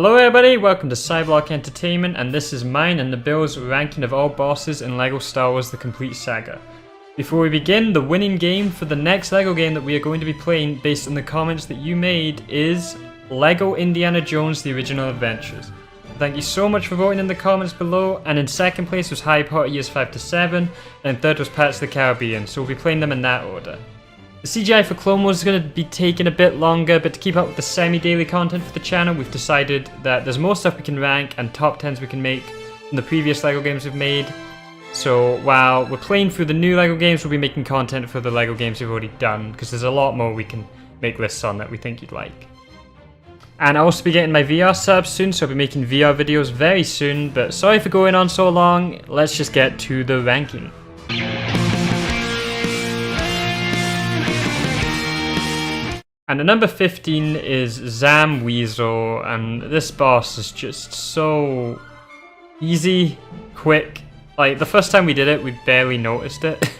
Hello everybody, welcome to Cyberlock Entertainment, and this is mine and Nabil's ranking of all bosses in LEGO Star Wars The Complete Saga. Before we begin, the winning game for the next LEGO game that we are going to be playing based on the comments that you made is LEGO Indiana Jones The Original Adventures. Thank you so much for voting in the comments below, and in second place was Harry Potter Years 5 to 7, and in third was Pirates of the Caribbean, so we'll be playing them in that order. The CGI for Clone Wars is going to be taking a bit longer, but to keep up with the semi-daily content for the channel, we've decided that there's more stuff we can rank and top 10s we can make from the previous LEGO games we've made. So while we're playing through the new LEGO games, we'll be making content for the LEGO games we've already done, because there's a lot more we can make lists on that we think you'd like. And I'll also be getting my VR subs soon, so I'll be making VR videos very soon, but sorry for going on so long, let's just get to the ranking. And at number 15 is Zam Weasel, and this boss is just so easy, quick. Like, the first time we did it, we barely noticed it.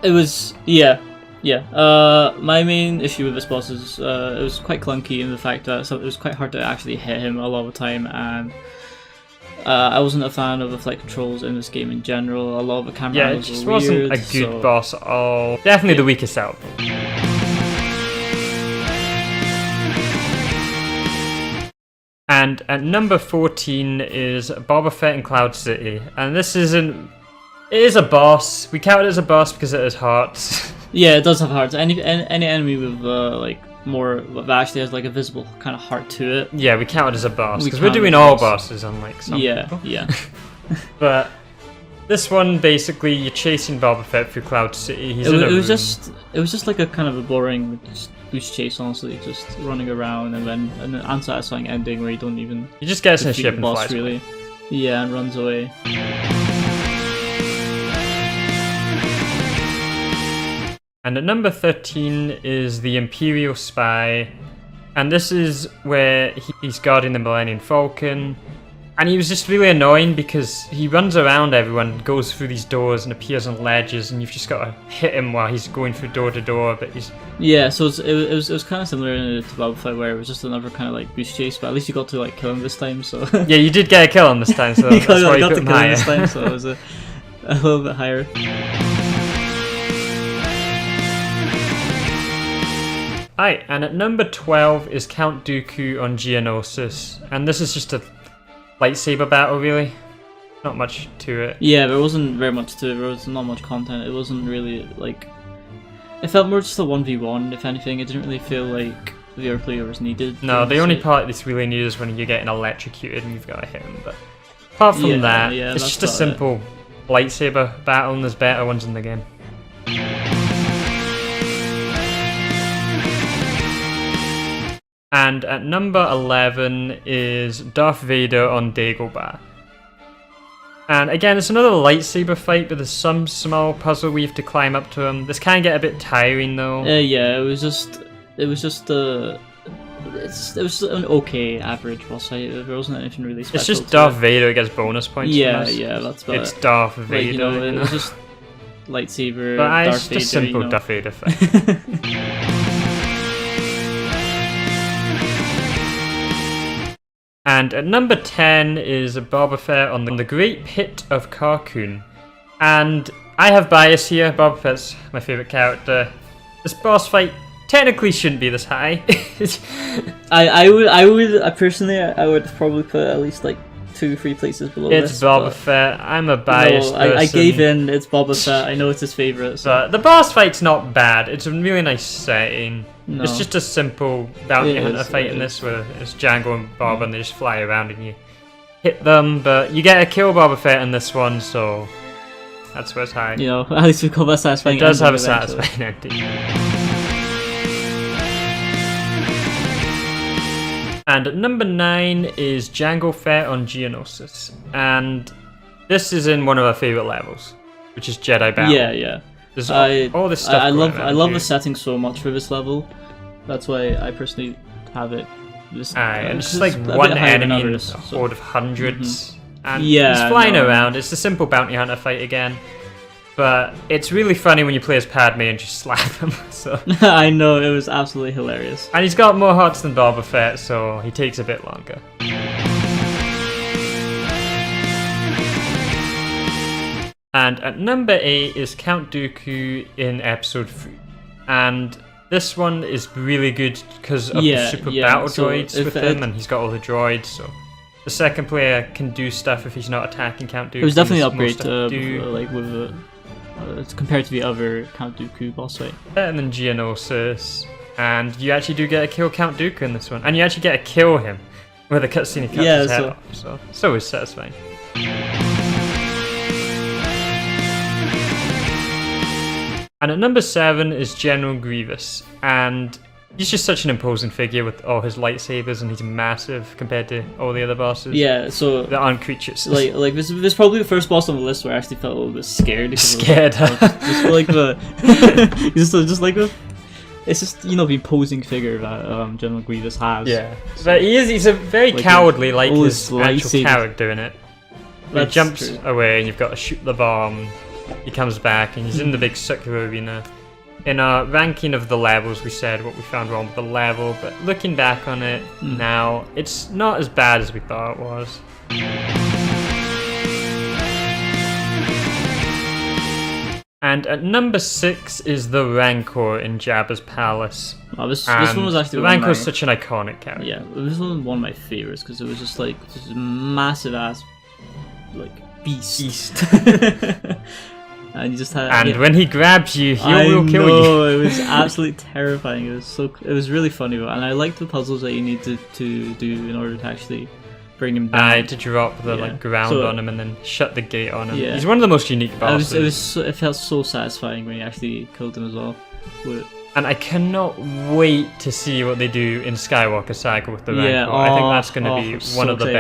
It was, yeah. My main issue with this boss is it was quite clunky in the fact that it was quite hard to actually hit him a lot of the time, and I wasn't a fan of the flight controls in this game in general. A lot of the camera angles it just were wasn't weird, a good boss at all. Definitely the weakest out. And at number 14 is Boba Fett in Cloud City, and this isn't. It is a boss. We count it as a boss because it has hearts. Yeah, it does have hearts. Any enemy with that actually has like a visible kind of heart to it. Yeah, we count it as a boss because we're doing all bosses, unlike some people. Yeah. But this one, basically, you're chasing Boba Fett through Cloud City. It was just like a kind of a boring boost chase, honestly, just running around and then an unsatisfying ending where you don't even. You just get in a ship and boss, flies really. away. Yeah, and runs away. And at number 13 is the Imperial Spy, and this is where he's guarding the Millennium Falcon, and he was just really annoying because he runs around everyone, goes through these doors and appears on ledges, and you've just got to hit him while he's going through door to door, but he's... Yeah, so it was kind of similar to Boba Fett, where it was just another kind of like boost chase, but at least you got to like kill him this time, so... Yeah, you did get a kill on this time, so that's why you put him higher. This time, so it was a little bit higher. Alright, and at number 12 is Count Dooku on Geonosis, and this is just a lightsaber battle, really. Not much to it. Yeah, there wasn't very much to it. There was not much content. It wasn't really like. It felt more just a 1v1, if anything. It didn't really feel like the other player was needed. No, the only part that's really needed is when you're getting electrocuted and you've got to hit him. But apart from that, it's just a simple lightsaber battle, and there's better ones in the game. And at number 11 is Darth Vader on Dagobah. And again, it's another lightsaber fight, but there's some small puzzle we have to climb up to him. This can get a bit tiring though. Yeah, it was just an okay average boss fight. There wasn't anything really special. It's just Darth Vader gets bonus points. Yeah, that's about it. It's Darth Vader. Like, it was just lightsaber. But Darth it's Vader, just simple Darth Vader fight. And at number 10 is Boba Fett on the Great Pit of Carkoon. And I have bias here, Boba Fett's my favourite character. This boss fight technically shouldn't be this high. I would personally probably put at least like 2-3 places below this. It's Boba Fett. I'm a biased person. I gave in. It's Boba Fett. I know it's his favourite. So. But the boss fight's not bad. It's a really nice setting. No. It's just a simple bounty hunter fight in this, where it's Jango and Bobba and they just fly around and you hit them. But you get a kill Boba Fett in this one, so that's where it's high. You know, at least we've got that satisfying ending. It does have a satisfying ending. And at number 9 is Jango Fett on Geonosis, and this is in one of our favourite levels, which is Jedi Battle. Yeah. There's all this stuff. I love the setting so much for this level. That's why I personally have it. And it's just like one enemy in a horde of hundreds, and he's flying around. It's a simple bounty hunter fight again. But it's really funny when you play as Padme and just slap him. So. I know, it was absolutely hilarious. And he's got more hearts than Boba Fett, so he takes a bit longer. And at number 8 is Count Dooku in Episode 3. And this one is really good because of the super battle droids with him, and he's got all the droids, so the second player can do stuff if he's not attacking Count Dooku. It was definitely an upgrade like with compared to the other Count Dooku boss fight. And then Geonosis, and you actually do get a kill Count Dooku in this one, and you actually get to kill him with a cutscene he cuts his head off, so it's satisfying. And at number 7 is General Grievous, and he's just such an imposing figure with all his lightsabers, and he's massive compared to all the other bosses. Yeah, so that aren't creatures. Like this is probably the first boss on the list where I actually felt a little bit scared. Scared. Just like the, just like the, it's just the imposing figure that General Grievous has. Yeah, but he's a very cowardly, like his actual character in it. He jumps away, and you've got to shoot the bomb. He comes back and he's in the big circular arena. In our ranking of the levels, we said what we found wrong with the level, but looking back on it now, it's not as bad as we thought it was. And at number 6 is the Rancor in Jabba's palace. Oh, this one was actually the Rancor is such an iconic character. Yeah, this one was one of my favorites because it was just like this massive ass like beast. And you just had, and when he grabs you, he will kill you. It was absolutely terrifying. It was really funny, and I liked the puzzles that you need to do in order to actually bring him down. To drop the ground on him and then shut the gate on him. Yeah. He's one of the most unique bosses. It felt so satisfying when you actually killed him as well. And I cannot wait to see what they do in Skywalker Saga with the Rancor. I think that's going to be one of the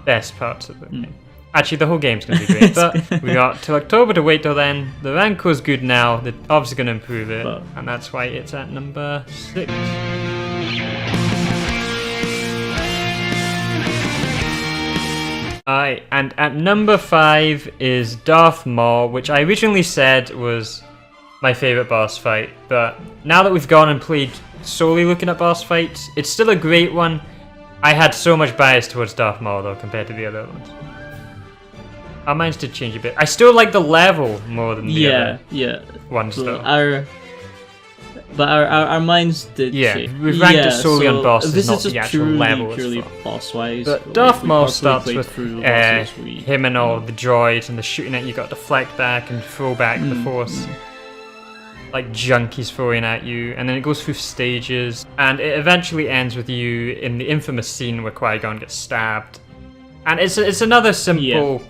best parts of the game. Actually, the whole game's going to be great, but we got till October to wait till then. The Rancor's good now, they're obviously going to improve it, and that's why it's at number 6. Alright, and at number 5 is Darth Maul, which I originally said was my favourite boss fight, but now that we've gone and played solely looking at boss fights, it's still a great one. I had so much bias towards Darth Maul though, compared to the other ones. Our minds did change a bit. I still like the level more than the other ones though. Our minds did change. We've ranked it solely on bosses, this not is just the actual level. Purely boss-wise. But Darth Maul starts with him and all the droids and the shooting at you, got to deflect back and throw back the force. Like junk he's throwing at you, and then it goes through stages, and it eventually ends with you in the infamous scene where Qui-Gon gets stabbed. And it's another simple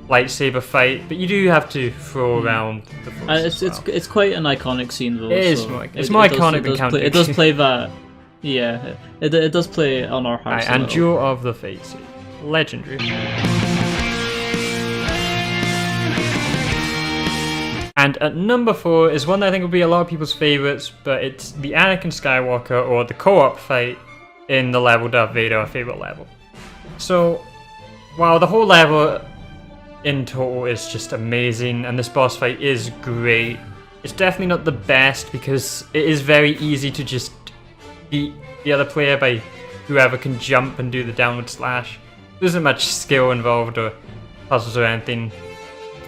lightsaber fight, but you do have to throw around the force. It's quite an iconic scene though. It's more iconic than Count Dooku. It does play that. Yeah, it does play on our hearts. And Duel of the Fates, legendary. And at number 4 is one that I think will be a lot of people's favourites, but it's the Anakin Skywalker, or the co-op fight in the level Darth Vader, our favourite level. So, while the whole level in total is just amazing, and this boss fight is great, it's definitely not the best because it is very easy to just beat the other player by whoever can jump and do the downward slash. There isn't much skill involved or puzzles or anything.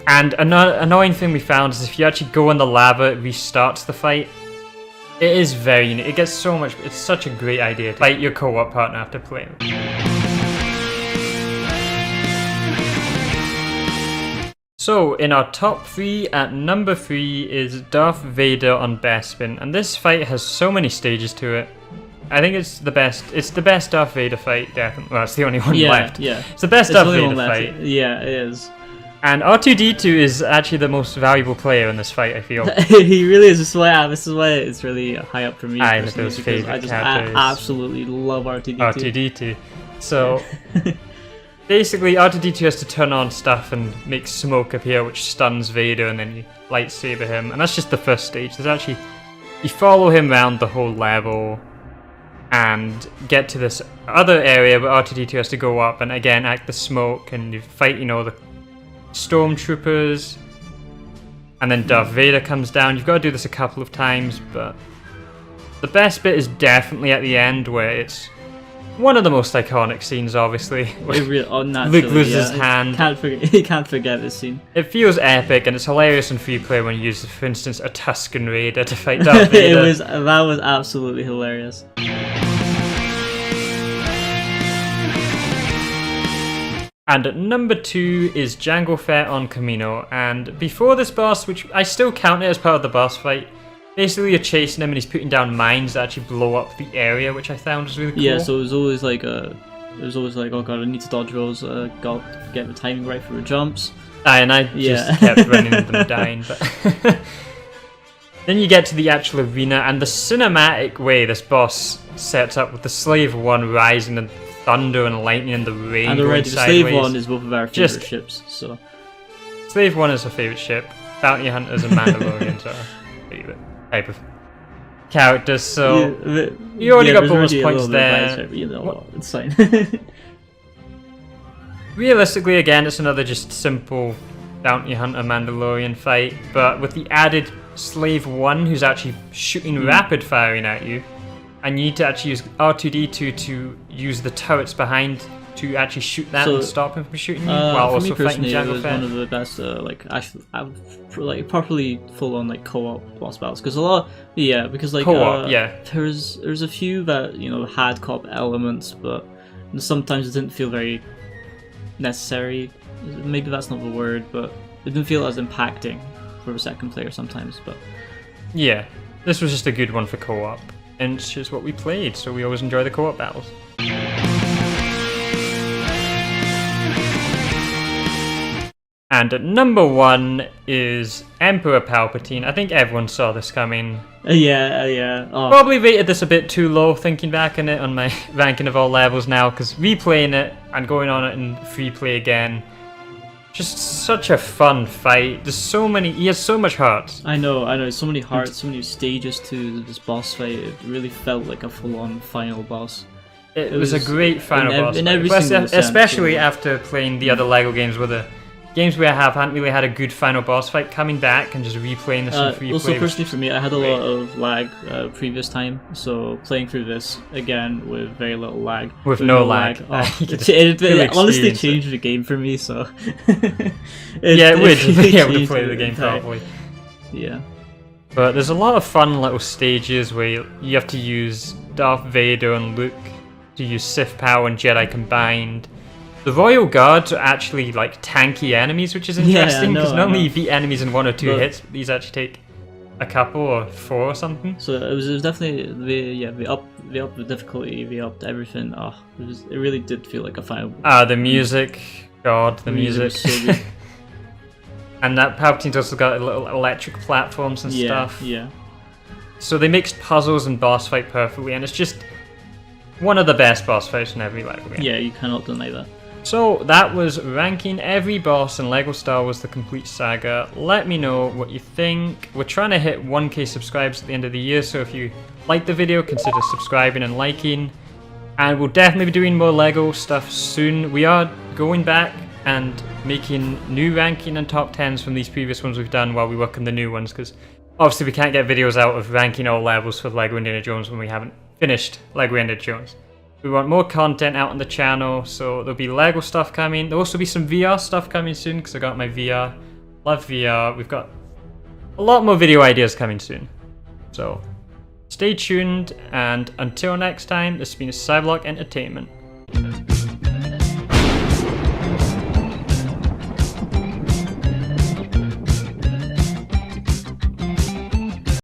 And another annoying thing we found is if you actually go in the lava, it restarts the fight. It is very unique. It gets so much. It's such a great idea to fight your co-op partner after playing. So, in our top 3, at number 3 is Darth Vader on Bespin, and this fight has so many stages to it. I think it's the best. It's the best Darth Vader fight, definitely. Well, it's the only one left. Yeah, it's the best Darth Vader fight. Yeah, it is. And R2-D2 is actually the most valuable player in this fight, I feel. He really is. This is why it's really high up for me. I have those favorite characters. I absolutely love R2-D2. R2-D2. So, basically, R2-D2 has to turn on stuff and make smoke appear, which stuns Vader, and then you lightsaber him. And that's just the first stage. There's actually... You follow him around the whole level and get to this other area where R2-D2 has to go up and again act the smoke, and you fight, the stormtroopers, And then Darth Vader comes down. You've got to do this a couple of times, but the best bit is definitely at the end, where it's one of the most iconic scenes, obviously. Luke loses his hand. He can't forget this scene. It feels epic, and it's hilarious in free play when you use, for instance, a Tusken Raider to fight Darth Vader. That was absolutely hilarious. And at number 2 is Jango Fett on Kamino, and before this boss, which I still count it as part of the boss fight, basically you're chasing him and he's putting down mines that actually blow up the area, which I found was really cool. Yeah, so it was always like, oh god, I need to dodge those, got to get the timing right for the jumps. And I just kept running into them dying, but... Then you get to the actual arena, and the cinematic way this boss sets up with the Slave One rising and thunder and lightning and the rain and already the sideways. Slave One is both of our favourite ships, so... Slave One is our favourite ship. Bounty Hunters and Mandalorians are our favourite type of characters, so... you already got bonus points there. You know, it's fine. Realistically, again, it's another just simple Bounty Hunter Mandalorian fight, but with the added Slave One who's actually shooting rapid firing at you, and you need to actually use R2-D2 to use the turrets behind to actually shoot that and stop him from shooting you, while also fighting Jango Fett. It was one of the best, actually, properly full-on like co-op boss battles. Because because like there's a few that had co-op elements, but sometimes it didn't feel very necessary. Maybe that's not the word, but it didn't feel as impacting for a second player sometimes. But yeah, this was just a good one for co-op. And it's just what we played, so we always enjoy the co-op battles. And at number 1 is Emperor Palpatine. I think everyone saw this coming. Yeah. Oh. Probably rated this a bit too low, thinking back on it on my ranking of all levels now, because replaying it and going on it in free play again, just such a fun fight. There's so many. He has so much heart. I know. So many hearts, so many stages to this boss fight. It really felt like a full-on final boss. It was a great final boss fight. Especially after playing the other LEGO games, where the games we haven't really had a good final boss fight. Coming back and just replaying this in free play. Also, personally for me, I had a lot of lag previous time, so playing through this again with very little lag. With no lag. It honestly changed the game for me, so... it would be able to play the game properly. Yeah. But there's a lot of fun little stages where you have to use Darth Vader and Luke to use Sith power and Jedi combined. The Royal Guards are actually like tanky enemies, which is interesting because normally you beat enemies in 1 or 2 hits, but these actually take a couple or 4 or something. So it was definitely we upped the difficulty, we upped everything. It really did feel like a final. The music, the music. Was so good. And that Palpatine's also got little electric platforms and stuff. Yeah. So they mixed puzzles and boss fight perfectly, and it's just one of the best boss fights in every LEGO game. Yeah, you cannot deny that. So that was ranking every boss in LEGO Star Wars The Complete Saga. Let me know what you think. We're trying to hit 1k subscribers at the end of the year, so if you like the video, consider subscribing and liking. And we'll definitely be doing more LEGO stuff soon. We are going back and making new ranking and top 10s from these previous ones we've done while we work on the new ones, because obviously we can't get videos out of ranking all levels for LEGO Indiana Jones when we haven't finished LEGO Indiana Jones. We want more content out on the channel, so there'll be LEGO stuff coming. There'll also be some VR stuff coming soon, because I got my VR. Love VR. We've got a lot more video ideas coming soon. So stay tuned, and until next time, this has been Cyberlock Entertainment.